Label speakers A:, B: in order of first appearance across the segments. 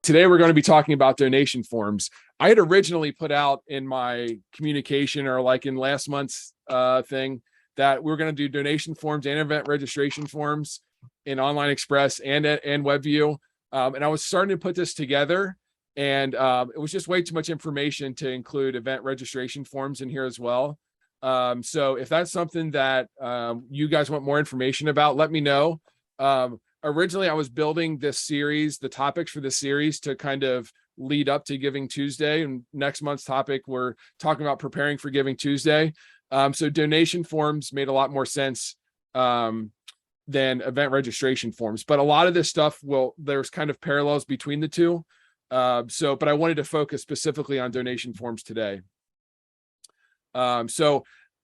A: today we're going to be talking about donation forms. I had originally put out in my communication, or like in last month's thing, that we're going to do donation forms and event registration forms in Online Express and WebView. And I was starting to put this together, and it was just way too much information to include event registration forms in here as well. So if that's something that you guys want more information about, let me know. Originally, I was building this series, the topics for this series, to kind of lead up to Giving Tuesday. And next month's topic, we're talking about preparing for Giving Tuesday. So donation forms made a lot more sense than event registration forms. But a lot of this stuff, there's kind of parallels between the two. But I wanted to focus specifically on donation forms today. I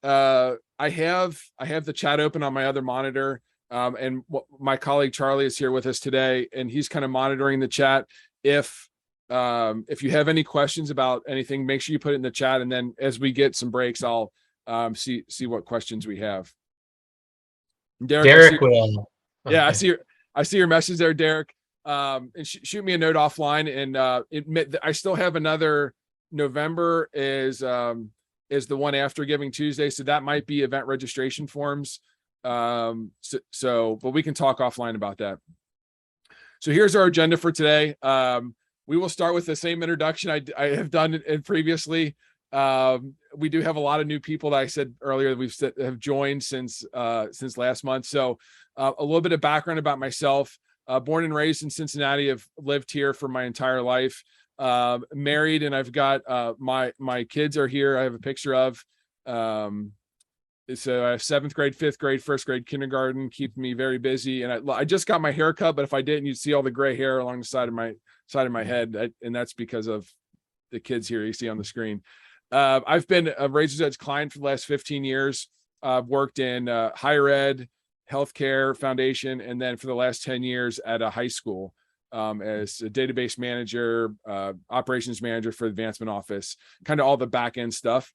A: have the chat open on my other monitor. And my colleague Charlie is here with us today, and he's kind of monitoring the chat. If you have any questions about anything, make sure you put it in the chat, and then as we get some breaks, I'll see what questions we have.
B: Derek will.
A: Yeah, okay. I see your message there, Derek. And shoot me a note offline. And I still have another November is the one after Giving Tuesday, so that might be event registration forms. But we can talk offline about that. So here's our agenda for today. We will start with the same introduction I have done it previously. We do have a lot of new people that I said earlier that have joined since last month. So a little bit of background about myself. Born and raised in Cincinnati. I've lived here for my entire life. Married, and I've got my kids are here. I have a picture of. So I have 7th grade, 5th grade, 1st grade, kindergarten, keep me very busy. And I just got my hair cut, but if I didn't, you'd see all the gray hair along the side of my head. And that's because of the kids here you see on the screen. I've been a Razor's Edge client for the last 15 years. I've worked in higher ed, healthcare foundation, and then for the last 10 years at a high school as a database manager, operations manager for the advancement office, kind of all the back end stuff.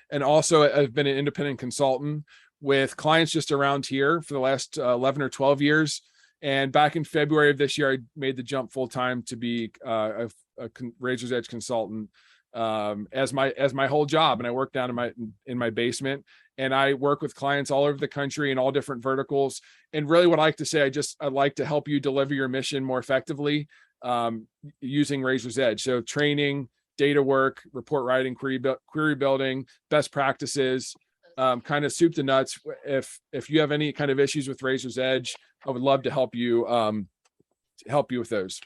A: And also I've been an independent consultant with clients just around here for the last 11 or 12 years. And back in February of this year, I made the jump full time to be a Razor's Edge consultant as my whole job. And I work down in my basement, and I work with clients all over the country in all different verticals. And really what I like to say, I'd like to help you deliver your mission more effectively using Razor's Edge. So training, data work, report writing, query building, best practices, kind of soup to nuts. If you have any kind of issues with Razor's Edge, I would love to help you with those.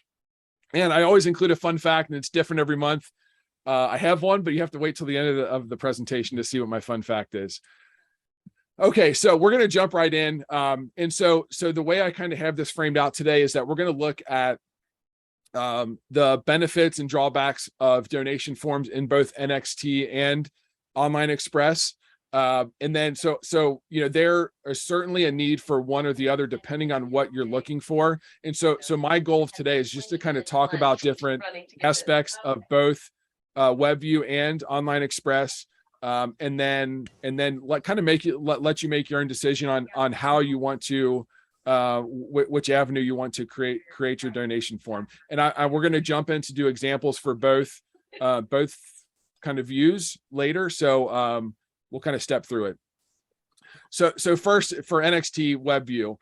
A: And I always include a fun fact, and it's different every month. I have one, but you have to wait till the end of the presentation to see what my fun fact is. Okay, so we're going to jump right in. And so the way I kind of have this framed out today is that we're going to look at the benefits and drawbacks of donation forms in both NXT and Online Express. And then so there is certainly a need for one or the other depending on what you're looking for. And so my goal of today is just to kind of talk about different aspects of both WebView and Online Express, and then let you make your own decision on how you want to which avenue you want to create your donation form. And we're going to jump in to do examples for both kind of views later. So we'll kind of step through it. So first for NXT WebView,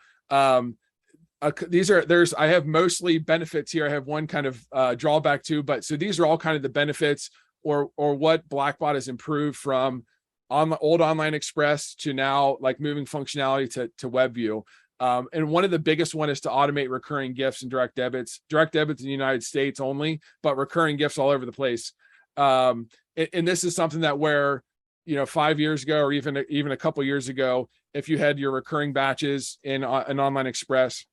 A: I have mostly benefits here. I have one kind of drawback too, but so these are all kind of the benefits or what Blackbaud has improved from on the old Online Express to now, like moving functionality to WebView. And one of the biggest one is to automate recurring gifts and direct debits in the United States only, but recurring gifts all over the place. And this is something that where, 5 years ago, or even a couple years ago, if you had your recurring batches in an Online Express,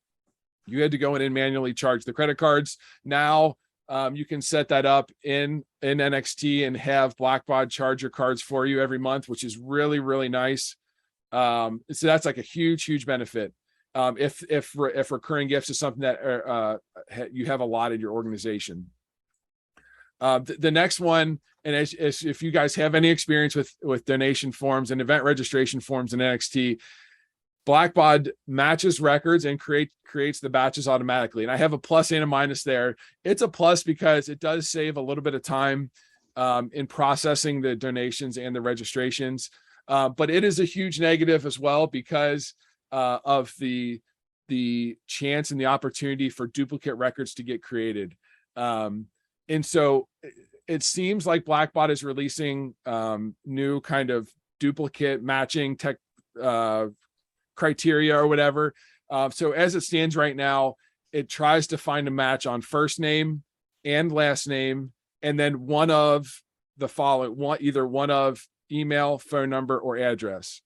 A: you had to go in and manually charge the credit cards. Now you can set that up in NXT and have Blackbaud charge your cards for you every month, which is really, really nice. So that's like a huge benefit. If recurring gifts is something that you have a lot in your organization. The next one, and as if you guys have any experience with donation forms and event registration forms in NXT, Blackbaud matches records and creates the batches automatically. And I have a plus and a minus there. It's a plus because it does save a little bit of time in processing the donations and the registrations. But it is a huge negative as well because of the chance and the opportunity for duplicate records to get created. And so it seems like Blackbaud is releasing new kind of duplicate matching tech criteria or whatever. So as it stands right now, it tries to find a match on first name and last name, and then one of the following, either one of email, phone number, or address.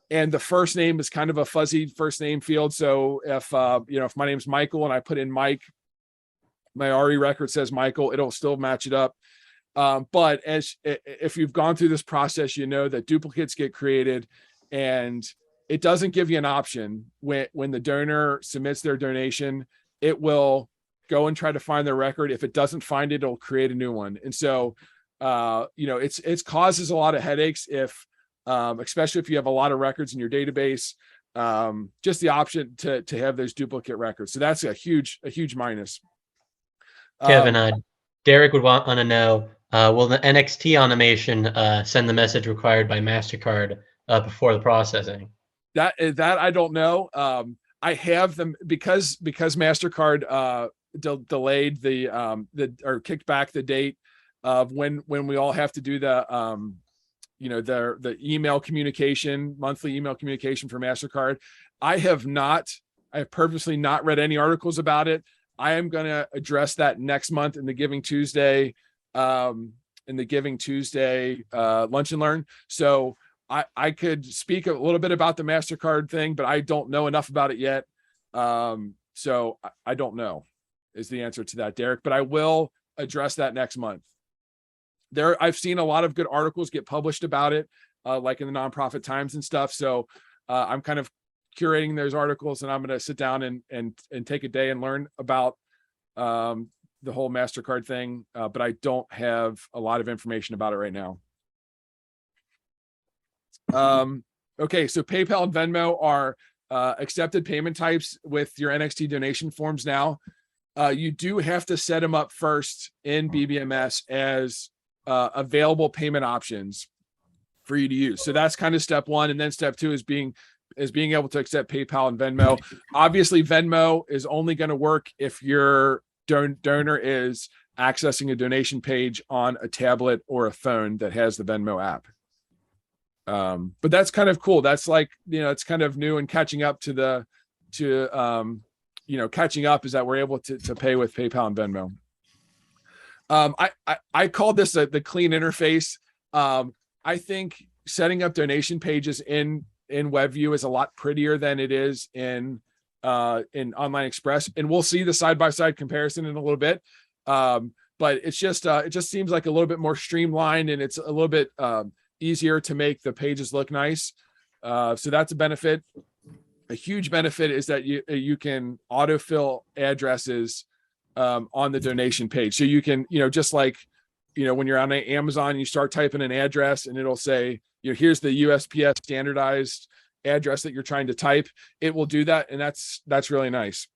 A: And the first name is kind of a fuzzy first name field. So if if my name's Michael and I put in Mike, my RE record says Michael, it'll still match it up. But if you've gone through this process, you know that duplicates get created, and it doesn't give you an option when the donor submits their donation. It will go and try to find their record. If it doesn't find it, it'll create a new one. And so, it's causes a lot of headaches if, especially if you have a lot of records in your database, just the option to have those duplicate records. So that's a huge minus.
B: Kevin, Derek would want to know, will the NXT automation send the message required by MasterCard before the processing?
A: That I don't know. I have them because MasterCard delayed or kicked back the date of when we all have to do the email communication, monthly email communication for MasterCard. I have purposely not read any articles about it. I am going to address that next month in the Giving Tuesday, Lunch and Learn. So I could speak a little bit about the MasterCard thing, but I don't know enough about it yet. So I don't know is the answer to that, Derek, but I will address that next month. I've seen a lot of good articles get published about it, like in the Nonprofit Times and stuff. So I'm kind of curating those articles, and I'm going to sit down and take a day and learn about the whole MasterCard thing. But I don't have a lot of information about it right now. Okay, so PayPal and Venmo are accepted payment types with your NXT donation forms now. You do have to set them up first in BBMS as available payment options for you to use. So that's kind of step one. And then step two is being able to accept PayPal and Venmo. Obviously, Venmo is only going to work if your donor is accessing a donation page on a tablet or a phone that has the Venmo app. But that's kind of cool. That's like, it's kind of new and catching up catching up is that we're able to pay with PayPal and Venmo. I call this the clean interface. I think setting up donation pages in WebView is a lot prettier than it is in Online Express, and we'll see the side-by-side comparison in a little bit. But it just seems like a little bit more streamlined, and it's a little bit easier to make the pages look nice. So that's a benefit. A huge benefit is that you can autofill addresses on the donation page. So you can, just like, when you're on Amazon, you start typing an address and it'll say, here's the USPS standardized address that you're trying to type. It will do that. And that's really nice.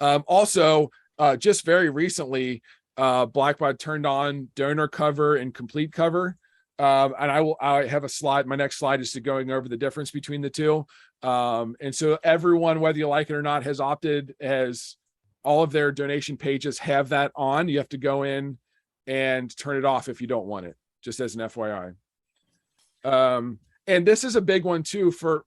A: Also, just very recently, Blackbaud turned on donor cover and complete cover. And I have a slide. My next slide is going over the difference between the two. And so everyone, whether you like it or not, has opted as all of their donation pages have that on. You have to go in and turn it off if you don't want it, just as an FYI. And this is a big one too, for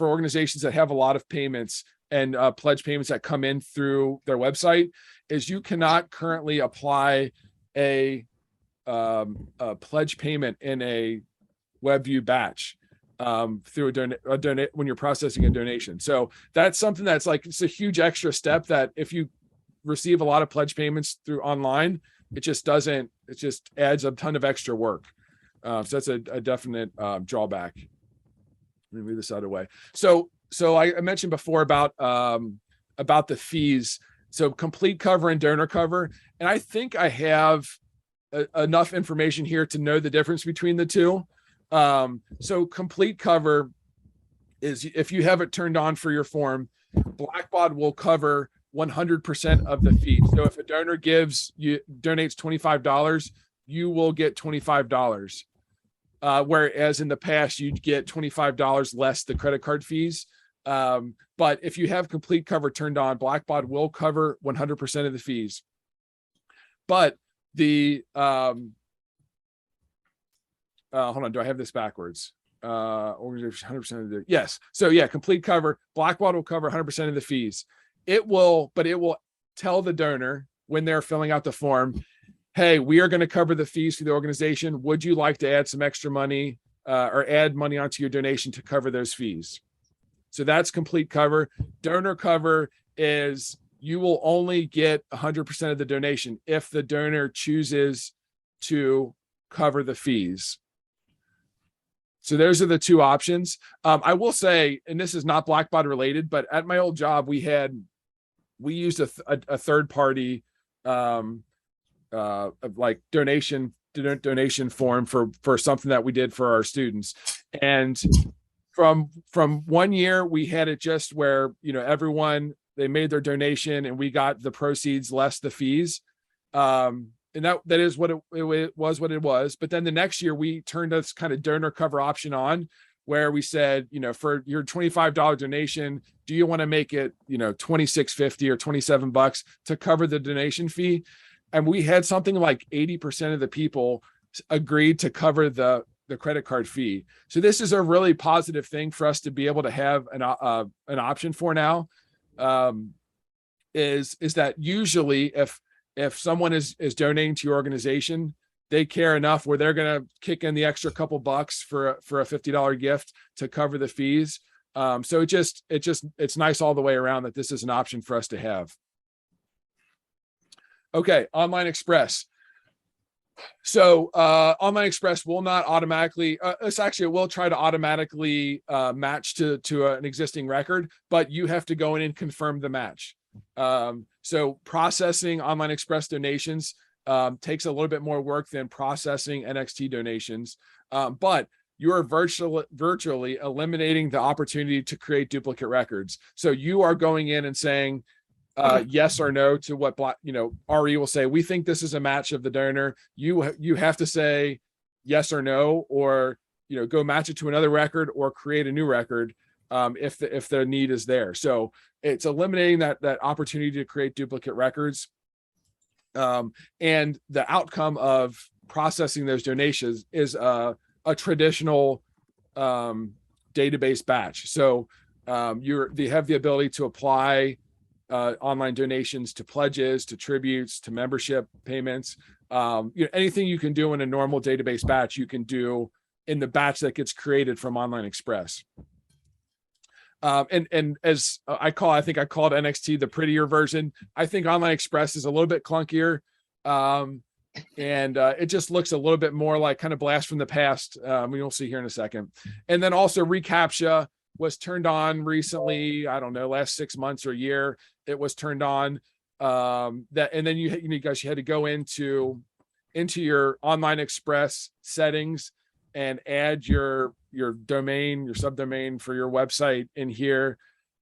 A: organizations that have a lot of payments and pledge payments that come in through their website, is you cannot currently apply a pledge payment in a WebView batch through when you're processing a donation. So that's something that's like, it's a huge extra step that if you receive a lot of pledge payments through online, it just adds a ton of extra work. So that's a definite drawback. Let me move this out of the way. So I mentioned before about the fees. So complete cover and donor cover. And I think I have enough information here to know the difference between the two. So complete cover is if you have it turned on for your form, Blackbaud will cover 100% of the fee. So if a donor donates $25, you will get $25. Whereas in the past, you'd get $25 less the credit card fees. But if you have complete cover turned on, Blackbaud will cover 100% of the fees. But the hold on, do I have this backwards? Organization 100% of the yes. So yeah, complete cover. Blackbaud will cover 100% of the fees. It will tell the donor when they're filling out the form, hey, we are going to cover the fees for the organization. Would you like to add some extra money or add money onto your donation to cover those fees? So that's complete cover. Donor cover is you will only get 100% of the donation if the donor chooses to cover the fees. So those are the two options. I will say, and this is not Blackbaud related, but at my old job, we used a third party like donation form for something that we did for our students. And from 1 year, we had it just where, everyone, they made their donation and we got the proceeds less the fees. And that is what it was. But then the next year we turned this kind of donor cover option on where we said, for your $25 donation, do you want to make it, $26.50 or $27 to cover the donation fee? And we had something like 80% of the people agreed to cover the credit card fee. So this is a really positive thing for us to be able to have an option for now. Is that usually if someone is donating to your organization, they care enough where they're going to kick in the extra couple bucks for a $50 gift to cover the fees. So it's nice all the way around that this is an option for us to have. Okay, Online Express. So Online Express will not automatically, it will try to automatically match to an existing record, but you have to go in and confirm the match. So processing Online Express donations takes a little bit more work than processing NXT donations, but you are virtually eliminating the opportunity to create duplicate records. So you are going in and saying yes or no to what RE will say. We think this is a match of the donor. You have to say yes or no, or go match it to another record or create a new record if the need is there. So it's eliminating that opportunity to create duplicate records. And the outcome of processing those donations is a traditional database batch. So they have the ability to apply online donations to pledges, to tributes, to membership payments. Anything you can do in a normal database batch, you can do in the batch that gets created from Online Express. And as I think I called NXT the prettier version. I think Online Express is a little bit clunkier. And it just looks a little bit more like kind of blast from the past. You'll see here in a second. And then also reCAPTCHA was turned on recently. I don't know, last 6 months or a year, it was turned on. And then you had to go into your Online Express settings and add your domain, your subdomain for your website in here.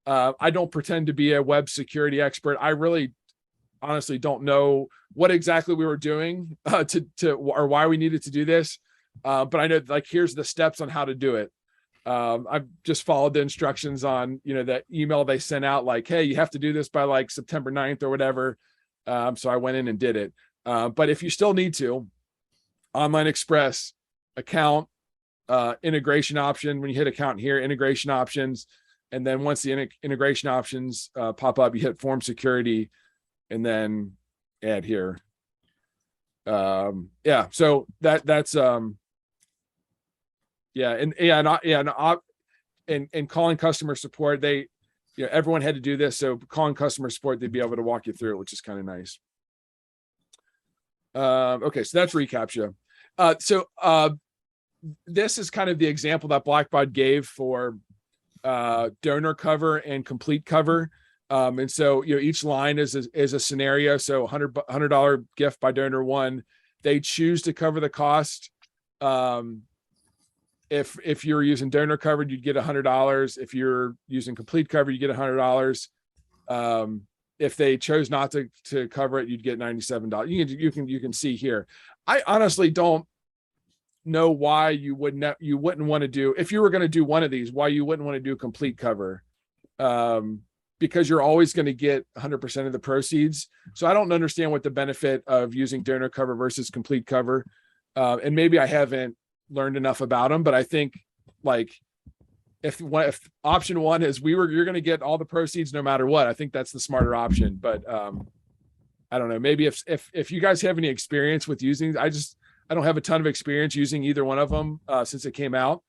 A: I don't pretend to be a web security expert. I really honestly don't know what exactly we were doing or why we needed to do this. But I know, like, here's the steps on how to do it. I've just followed the instructions on, that email they sent out, like, hey, you have to do this by like September 9th or whatever. So I went in and did it. But if you still need to, Online Express account, integration option. When you hit account here, integration options. And then once the integration options pop up, you hit form security and then add here. So that's and calling customer support, everyone had to do this. So calling customer support, they'd be able to walk you through it, which is kind of nice. Okay, so that's reCAPTCHA. This is kind of the example that Blackbaud gave for donor cover and complete cover. And so, each line is a scenario. So $100 gift by donor one, they choose to cover the cost. if you're using donor covered, you'd get $100. If you're using complete cover, you get $100. If they chose not to cover it, you'd get $97. You can see here. I honestly don't know why you wouldn't want to do, if you were going to do one of these, why you wouldn't want to do complete cover. Because you're always going to get 100% of the proceeds. So I don't understand what the benefit of using donor cover versus complete cover. And maybe I haven't learned enough about them, but I think like if option one is you're going to get all the proceeds no matter what, I think that's the smarter option. But I don't know, maybe if you guys have any experience with using, I don't have a ton of experience using either one of them since it came out.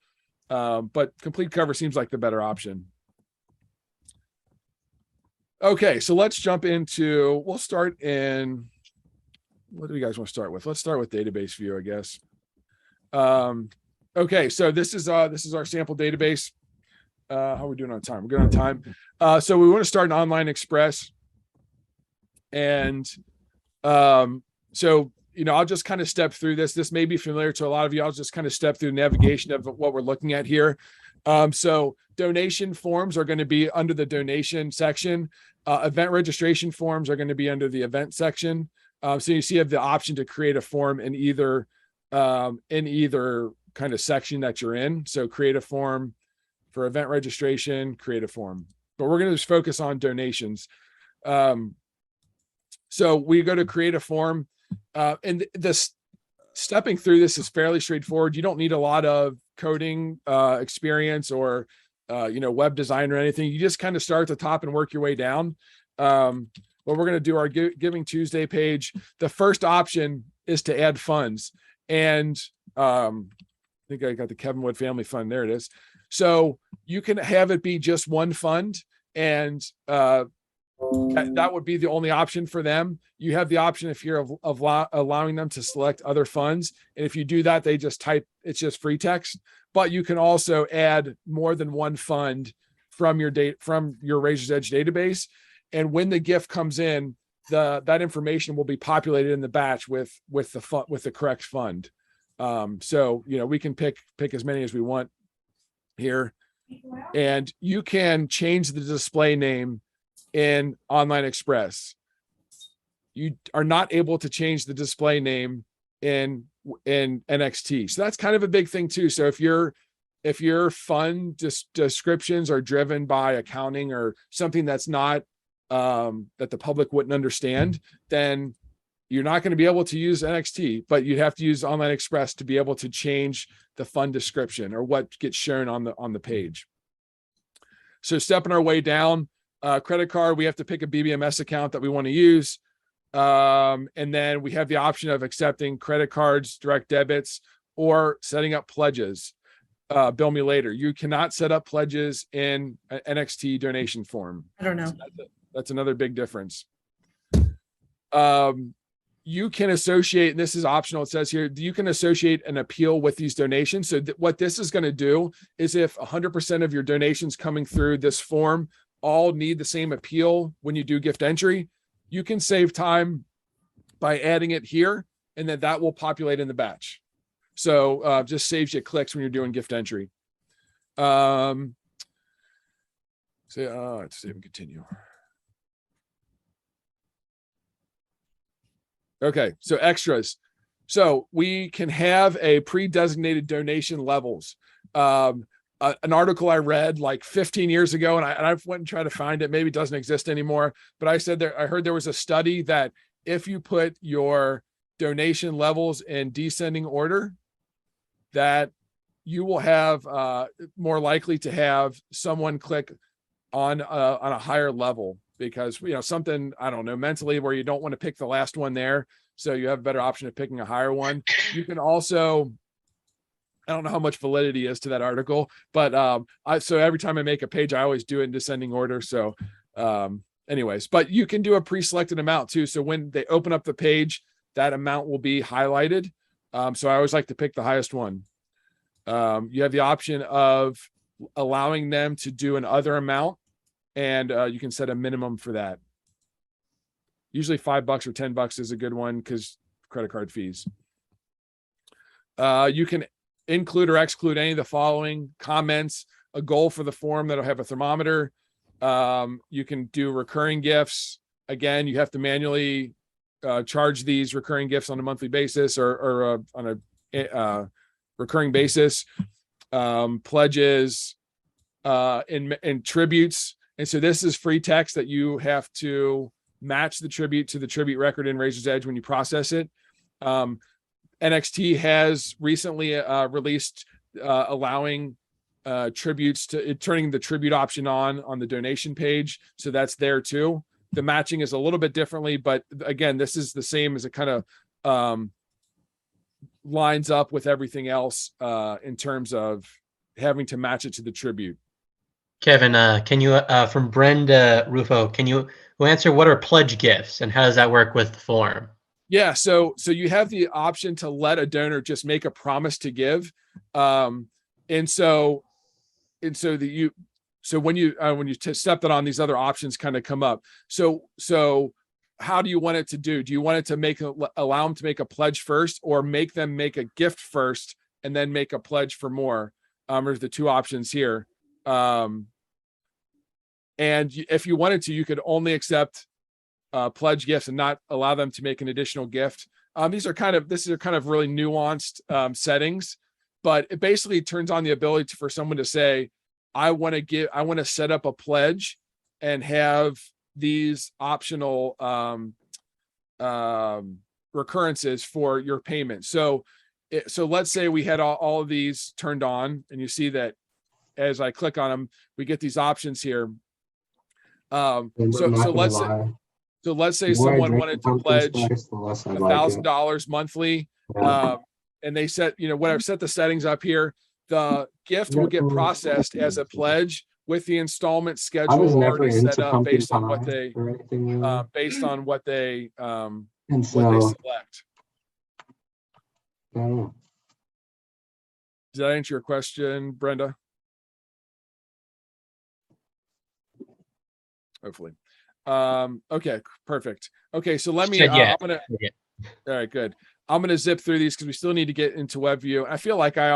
A: But complete cover seems like the better option. Okay, so let's jump into, we'll start in, what do you guys want to start with? Let's start with database view, I guess. Okay, so this is our sample database. How are we doing on time? We're good on time. So we want to start an online express. And so, I'll just kind of step through this. This may be familiar to a lot of you. I'll just kind of step through navigation of what we're looking at here. So donation forms are going to be under the donation section. Event registration forms are going to be under the event section. So you have the option to create a form in either kind of section that you're in. So create a form for event registration, create a form. But we're going to just focus on donations. So we go to create a form, and this stepping through this is fairly straightforward. You don't need a lot of coding experience or web design or anything. You just kind of start at the top and work your way down. What we're going to do, our Giving Tuesday page, the first option is to add funds. And I think I got the Kevin Wood Family Fund. There it is. So you can have it be just one fund, and that would be the only option for them. You have the option if you're allowing them to select other funds. And if you do that, they just type, it's just free text. But you can also add more than one fund from your Razor's Edge database. And when the gift comes in, that information will be populated in the batch with the correct fund. So we can pick as many as we want here, and you can change the display name in Online Express. You are not able to change the display name in NXT. So that's kind of a big thing too. So if your fund descriptions are driven by accounting or something that's not that the public wouldn't understand, then you're not going to be able to use NXT, but you'd have to use Online Express to be able to change the fund description or what gets shown on the page. So stepping our way down, credit card, we have to pick a BBMS account that we want to use. And then we have the option of accepting credit cards, direct debits, or setting up pledges. Bill me later. You cannot set up pledges in an NXT donation form.
C: I don't know.
A: So that's another big difference. You can associate, and this is optional, it says here, you can associate an appeal with these donations. So what this is going to do is if 100% of your donations coming through this form all need the same appeal when you do gift entry, you can save time by adding it here, and then that will populate in the batch. So just saves you clicks when you're doing gift entry. Let's save and continue. Okay, so extras. So we can have a pre-designated donation levels. An article I read like 15 years ago, and I went and tried to find it. Maybe it doesn't exist anymore. But I heard there was a study that if you put your donation levels in descending order, that you will have more likely to have someone click on a higher level. Because something, I don't know, mentally where you don't want to pick the last one there, so you have a better option of picking a higher one. You can also, I don't know how much validity is to that article, but so every time I make a page, I always do it in descending order. So anyways, but you can do a pre-selected amount too. So when they open up the page, that amount will be highlighted. So I always like to pick the highest one. You have the option of allowing them to do an other amount, and you can set a minimum for that. Usually $5 or $10 is a good one because credit card fees. You can include or exclude any of the following: comments, a goal for the form that'll have a thermometer. You can do recurring gifts. Again, you have to manually charge these recurring gifts on a monthly basis or on a recurring basis. Pledges, and tributes. And so this is free text that you have to match the tribute to the tribute record in Razor's Edge when you process it. NXT has recently released allowing tributes to turning the tribute option on the donation page. So that's there too. The matching is a little bit differently, but again, this is the same as it kind of lines up with everything else in terms of having to match it to the tribute.
B: Kevin, can you, from Brenda Rufo, can you answer what are pledge gifts and how does that work with the form?
A: Yeah, so you have the option to let a donor just make a promise to give, and so when you step that on, these other options kind of come up. So how do you want it to do? Do you want it to allow them to make a pledge first, or make them make a gift first and then make a pledge for more? There's the two options here. And if you wanted to, you could only accept pledge gifts and not allow them to make an additional gift. These are kind of really nuanced settings, but it basically turns on the ability for someone to say, I want to set up a pledge and have these optional recurrences for your payment. So let's say we had all of these turned on, and you see that as I click on them, we get these options here. So let's say someone wanted to pledge $1,000 monthly, and they set the settings up here. The gift will get processed as a pledge with the installment schedule already set up based on what they select. Does that answer your question, Brenda? Hopefully. Okay, perfect. Okay, so let me, all right, good. I'm going to zip through these because we still need to get into WebView. I feel like I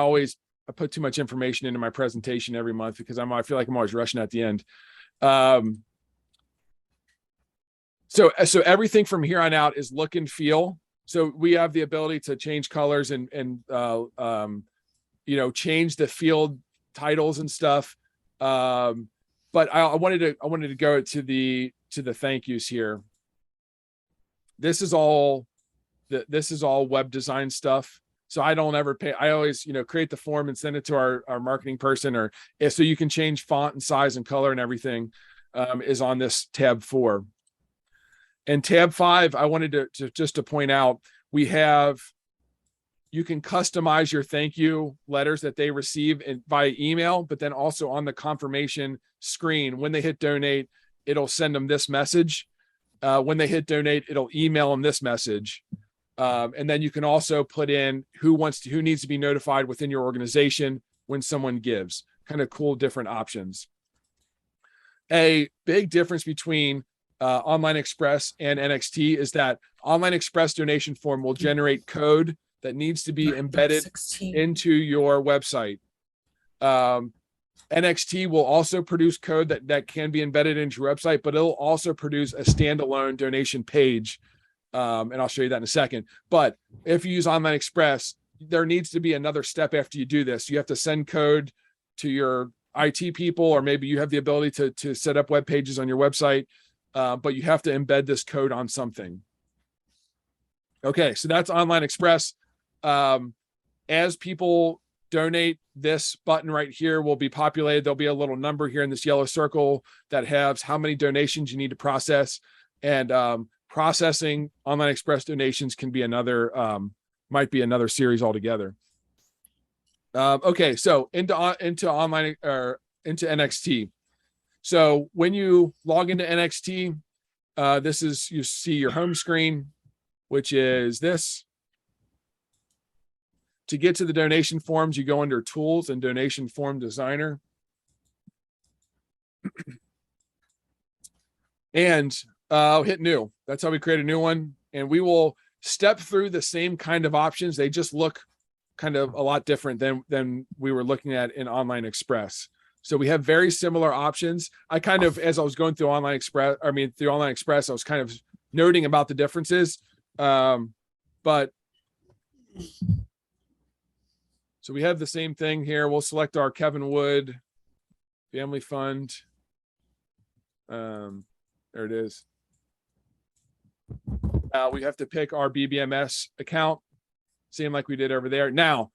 A: put too much information into my presentation every month because I feel like I'm always rushing at the end. So everything from here on out is look and feel. So we have the ability to change colors and change the field titles and stuff. But I wanted to go to the thank yous here. This is all web design stuff. So I don't ever pay. I always, create the form and send it to our marketing person, so you can change font and size and color and everything is on this tab 4. And tab 5, I wanted to point out, you can customize your thank you letters that they receive via email, but then also on the confirmation screen, when they hit donate, it'll send them this message. When they hit donate, it'll email them this message. And then you can also put in who needs to be notified within your organization when someone gives. Kind of cool, different options. A big difference between Online Express and NXT is that Online Express donation form will generate code that needs to be embedded into your website. NXT will also produce code that can be embedded into your website, but it'll also produce a standalone donation page. And I'll show you that in a second. But if you use Online Express, there needs to be another step after you do this. You have to send code to your IT people, or maybe you have the ability to set up web pages on your website, but you have to embed this code on something. Okay, so that's Online Express. As people donate, this button right here will be populated. There'll be a little number here in this yellow circle that has how many donations you need to process. And processing Online Express donations can be might be another series altogether. Okay, so into NXT. So when you log into NXT, you see your home screen, which is this. To get to the donation forms, you go under Tools and Donation Form Designer. And I'll hit New. That's how we create a new one. And we will step through the same kind of options. They just look kind of a lot different than we were looking at in Online Express. So we have very similar options. I kind of, as I was going through Online Express, I was kind of noting about the differences. But so we have the same thing here. We'll select our Kevin Wood Family Fund. There it is. We have to pick our BBMS account, same like we did over there. Now,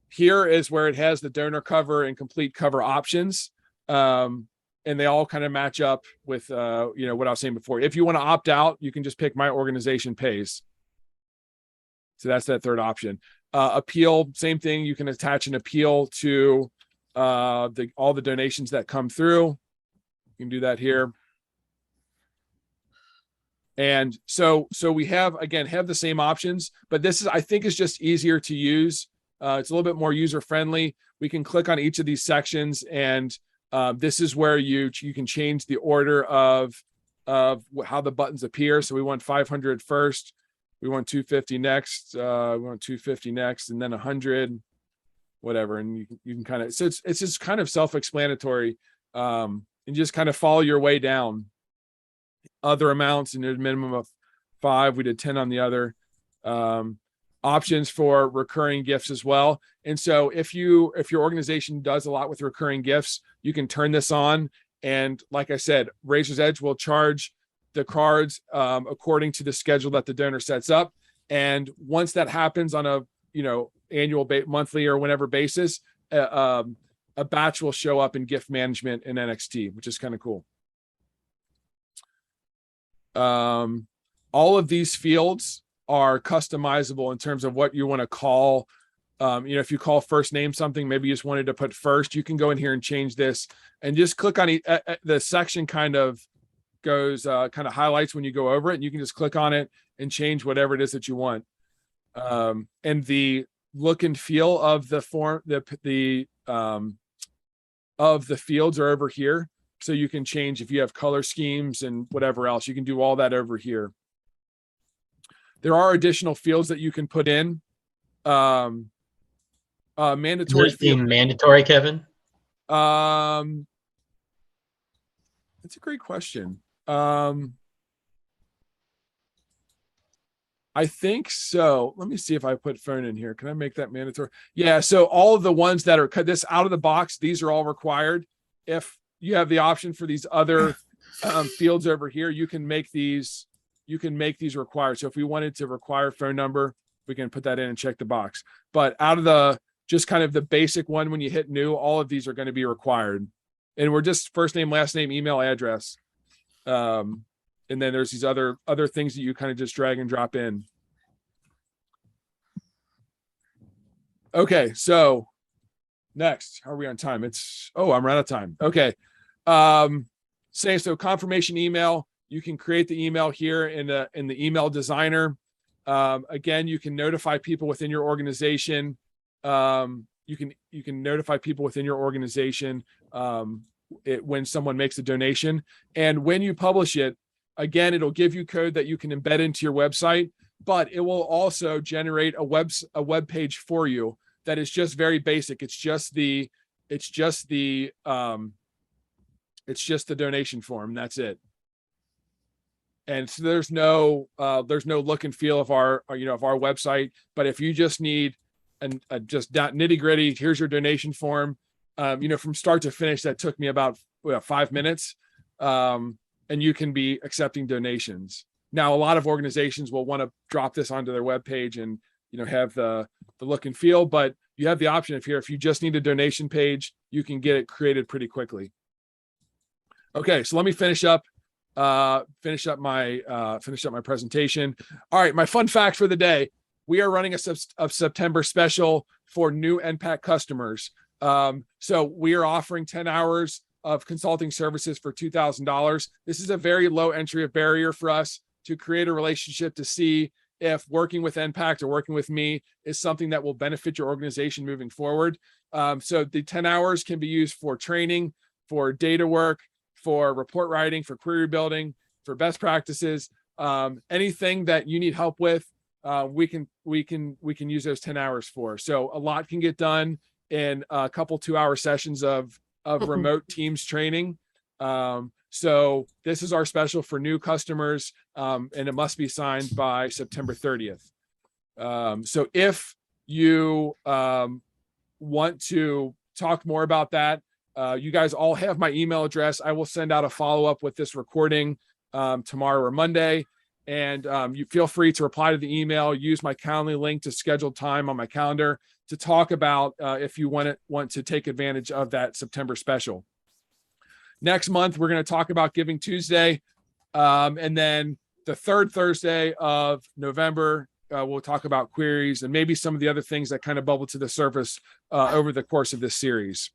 A: here is where it has the donor cover and complete cover options. And they all kind of match up with, what I was saying before. If you want to opt out, you can just pick My Organization Pays. So that's that third option. Appeal, same thing. You can attach an appeal to all the donations that come through. You can do that here. And so we have the same options, but this is, I think, is just easier to use. It's a little bit more user friendly. We can click on each of these sections, and this is where you can change the order of how the buttons appear. So we want 500 first, we want 250 next, we want 250 next, and then 100, whatever. And you can kind of, so it's just kind of self-explanatory, and just kind of follow your way down. Other amounts, and there's a minimum of 5. We did 10 on the other. Options for recurring gifts as well. And so if your organization does a lot with recurring gifts, you can turn this on. And like I said, Razor's Edge will charge the cards according to the schedule that the donor sets up. And once that happens on a annual, monthly, or whenever basis, a batch will show up in gift management in NXT, which is kind of cool. All of these fields are customizable in terms of what you want to call. If you call first name something, maybe you just wanted to put first, you can go in here and change this and just click on the section kind of goes, kind of highlights when you go over it, and you can just click on it and change whatever it is that you want. And the look and feel of the form, of the fields are over here. So you can change if you have color schemes and whatever else, you can do all that over here. There are additional fields that you can put in. Mandatory
B: field. Mandatory, Kevin?
A: That's a great question. I think so. Let me see if I put phone in here. Can I make that mandatory? Yeah. So all of the ones that are cut this out of the box, these are all required. If you have the option for these other fields over here, you can make these required. So if we wanted to require phone number, we can put that in and check the box. But out of the just kind of the basic one, when you hit new, all of these are going to be required. And we're just first name, last name, email, address. And then there's these other things that you kind of just drag and drop in. Okay, so next, how are we on time? I'm out of time. Okay. So confirmation email, you can create the email here in the email designer. Again, you can notify people within your organization. You can notify people within your organization when someone makes a donation. And when you publish it, again, it'll give you code that you can embed into your website, but it will also generate a web page for you that is just very basic. It's just the donation form. That's it. And so there's no look and feel of our website. But if you just need just nitty gritty, here's your donation form. From start to finish, that took me about 5 minutes. And you can be accepting donations. Now, a lot of organizations will want to drop this onto their webpage and have the look and feel, but you have the option if you just need a donation page, you can get it created pretty quickly. Okay, so let me finish up my presentation. All right, my fun fact for the day: we are running a September special for new NPAC customers. So we are offering 10 hours of consulting services for $2,000. This is a very low entry barrier for us to create a relationship, to see if working with NPAC or working with me is something that will benefit your organization moving forward. So the 10 hours can be used for training, for data work, for report writing, for query building, for best practices, anything that you need help with. we can use those 10 hours for. So a lot can get done in a couple 2-hour sessions of remote Teams training. So this is our special for new customers, and it must be signed by September 30th. So if you want to talk more about that, you guys all have my email address. I will send out a follow-up with this recording tomorrow or Monday. And you feel free to reply to the email, use my Calendly link to schedule time on my calendar to talk about if you want to take advantage of that September special. Next month, we're going to talk about Giving Tuesday. And then the third Thursday of November, we'll talk about queries and maybe some of the other things that kind of bubble to the surface over the course of this series.